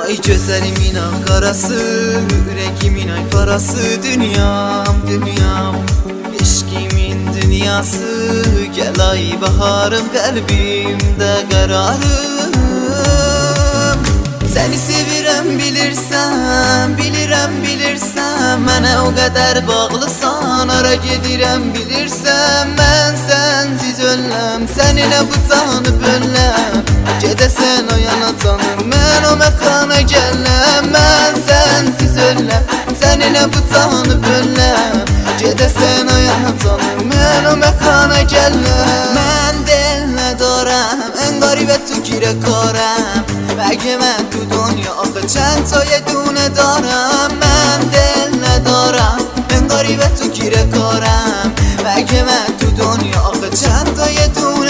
Ay gözlerimin ankarası, yüreğimin ay parası. Dünyam, dünyam, eşkimin dünyası. Gel ay baharım, kalbimde kararım. Seni sevirəm bilirsən, bilirəm bilirsən. Mənə o qədər bağlısan, ara gedirəm bilirsən. Mən sənsiz öləm, səninlə bu canı böləm. Gedəsən o yana canım, mən o məkana gələm. Mən sənsiz öləm, səninlə bu canı böləm. Gedəsən o yana canım, mən o məkana gələm. Mən dilinə darəm, ən qaribə تو گیره کارم. بگه من تو دنیا آخه چند تا یه دونه دارم. من دل ندارم انگاری به تو گیره کارم. بگه من تو دنیا آخه چند تا یه دونه